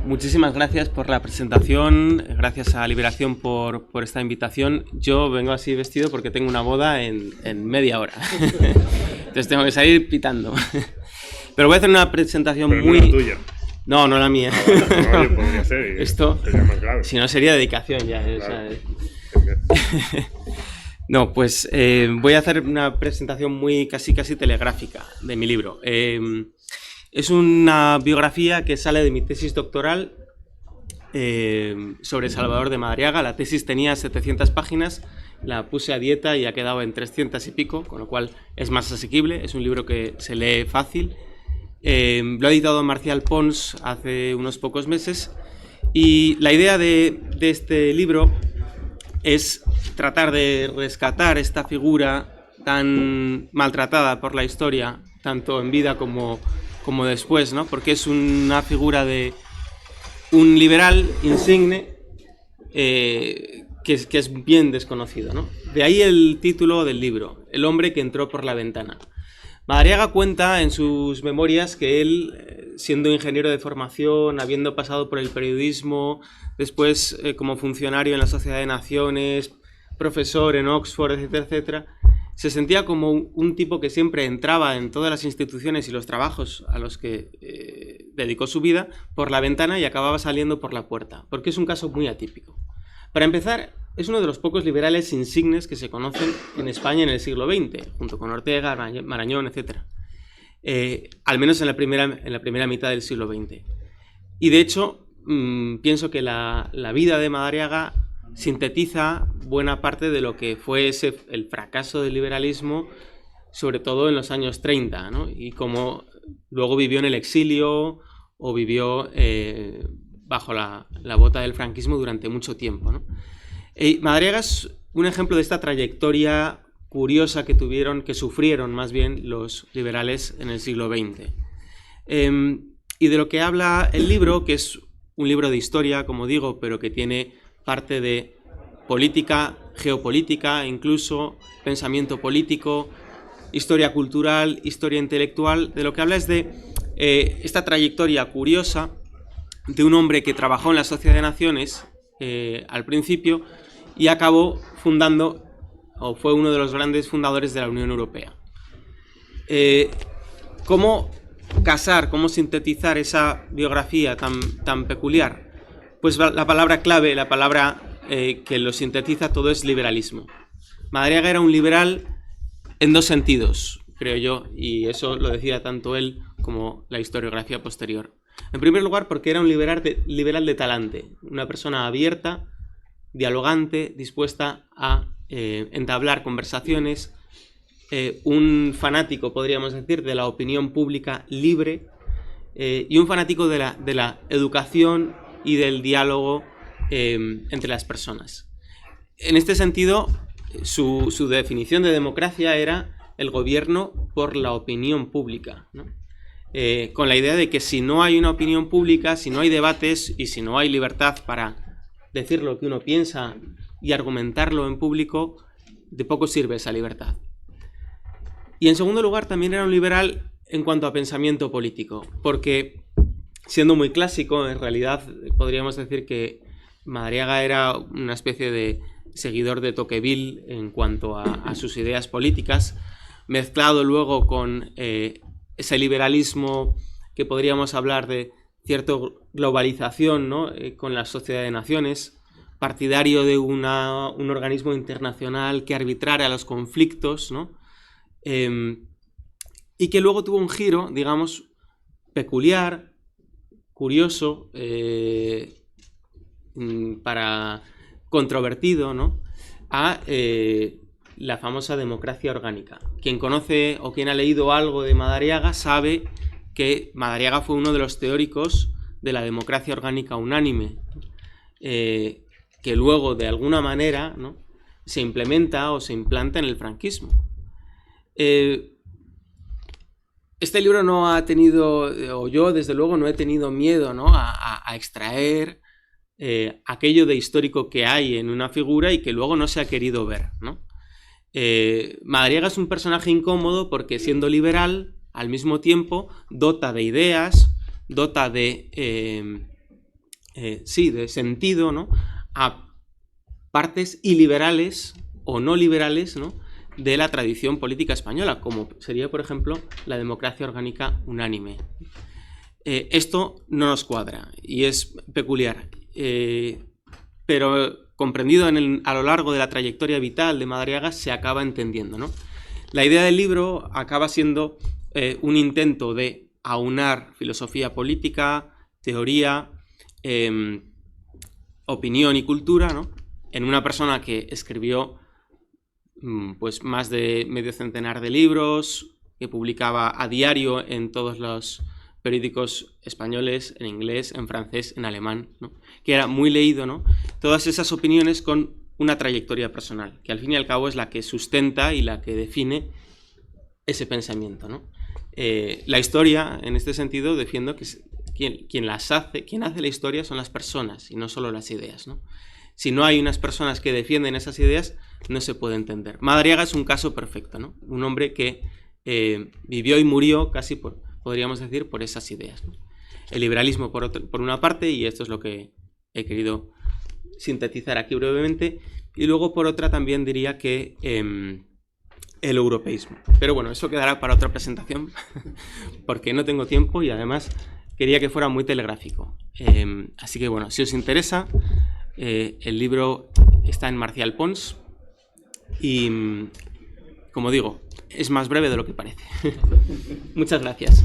Muchísimas gracias por la presentación, gracias a Liberación por esta invitación. Yo vengo así vestido porque tengo una boda en media hora, entonces tengo que salir pitando. Pero voy a hacer una presentación pero muy... ¿No la tuya? No, no la mía. No, yo podría ser. Esto, sería más grave. si no, sería dedicación ya. Claro. No, pues voy a hacer una presentación muy casi telegráfica de mi libro. Es una biografía que sale de mi tesis doctoral sobre Salvador de Madariaga. La tesis tenía 700 páginas, la puse a dieta y ha quedado en 300 y pico, con lo cual es más asequible, es un libro que se lee fácil. Lo ha editado Marcial Pons hace unos pocos meses y la idea de este libro es tratar de rescatar esta figura tan maltratada por la historia, tanto en vida como después, ¿no? Porque es una figura de un liberal insigne que es bien desconocido, ¿no? De ahí el título del libro, El hombre que entró por la ventana. Madariaga cuenta en sus memorias que él, siendo ingeniero de formación, habiendo pasado por el periodismo, después como funcionario en la Sociedad de Naciones, profesor en Oxford, etcétera, etcétera, se sentía como un tipo que siempre entraba en todas las instituciones y los trabajos a los que dedicó su vida por la ventana y acababa saliendo por la puerta, porque es un caso muy atípico. Para empezar, es uno de los pocos liberales insignes que se conocen en España en el siglo XX, junto con Ortega, Marañón, etc. Al menos en la primera mitad del siglo XX. Y de hecho, pienso que la vida de Madariaga sintetiza buena parte de lo que fue el fracaso del liberalismo, sobre todo en los años 30, ¿no? Y cómo luego vivió en el exilio o vivió bajo la bota del franquismo durante mucho tiempo, ¿no? Madariaga es un ejemplo de esta trayectoria curiosa que sufrieron más bien los liberales en el siglo XX. Y de lo que habla el libro, que es un libro de historia, como digo, pero que tiene parte de política, geopolítica, incluso pensamiento político, historia cultural, historia intelectual, de lo que habla es de esta trayectoria curiosa de un hombre que trabajó en la Sociedad de Naciones al principio y acabó fundando, o fue uno de los grandes fundadores de la Unión Europea. ¿Cómo casar, cómo sintetizar esa biografía tan peculiar? Pues la palabra clave, la palabra que lo sintetiza todo es liberalismo. Madariaga era un liberal en dos sentidos, creo yo, y eso lo decía tanto él como la historiografía posterior. En primer lugar, porque era un liberal de talante, una persona abierta, dialogante, dispuesta a entablar conversaciones, un fanático, podríamos decir, de la opinión pública libre y un fanático de la educación y del diálogo entre las personas. En este sentido, su definición de democracia era el gobierno por la opinión pública, ¿no? Con la idea de que si no hay una opinión pública, si no hay debates y si no hay libertad para decir lo que uno piensa y argumentarlo en público, de poco sirve esa libertad. Y en segundo lugar, también era un liberal en cuanto a pensamiento político, porque siendo muy clásico, en realidad podríamos decir que Madariaga era una especie de seguidor de Tocqueville en cuanto a sus ideas políticas, mezclado luego con ese liberalismo que podríamos hablar de cierta globalización, ¿no? Con la Sociedad de Naciones, partidario de un organismo internacional que arbitrara los conflictos, ¿no? Y que luego tuvo un giro, digamos, peculiar, curioso, controvertido, ¿no? A la famosa democracia orgánica. Quien conoce o quien ha leído algo de Madariaga sabe que Madariaga fue uno de los teóricos de la democracia orgánica unánime, que luego de alguna manera, ¿no?, se implementa o se implanta en el franquismo. Este libro no ha tenido, o yo desde luego no he tenido miedo, ¿no?, a extraer aquello de histórico que hay en una figura y que luego no se ha querido ver, ¿no? Madariaga es un personaje incómodo porque, siendo liberal, al mismo tiempo dota de ideas, dota de sí, de sentido, ¿no?, a partes iliberales o no liberales, ¿no?, de la tradición política española, como sería, por ejemplo, la democracia orgánica unánime. Esto no nos cuadra y es peculiar, pero comprendido a lo largo de la trayectoria vital de Madariaga se acaba entendiendo, ¿no? La idea del libro acaba siendo un intento de aunar filosofía política, teoría, opinión y cultura, ¿no?, en una persona que escribió pues más de medio centenar de libros, que publicaba a diario en todos los periódicos españoles, en inglés, en francés, en alemán, ¿no?, que era muy leído, ¿no?, todas esas opiniones con una trayectoria personal, que al fin y al cabo es la que sustenta y la que define ese pensamiento, ¿no? La historia, en este sentido, defiendo que quien hace la historia son las personas y no solo las ideas, ¿no? Si no hay unas personas que defienden esas ideas, no se puede entender. Madariaga es un caso perfecto, ¿no? Un hombre que vivió y murió casi, podríamos decir, por esas ideas, ¿no? El liberalismo por una parte, y esto es lo que he querido sintetizar aquí brevemente, y luego por otra también diría que el europeísmo. Pero bueno, eso quedará para otra presentación, porque no tengo tiempo y además quería que fuera muy telegráfico. Así que bueno, si os interesa, el libro está en Marcial Pons y, como digo, es más breve de lo que parece. Muchas gracias.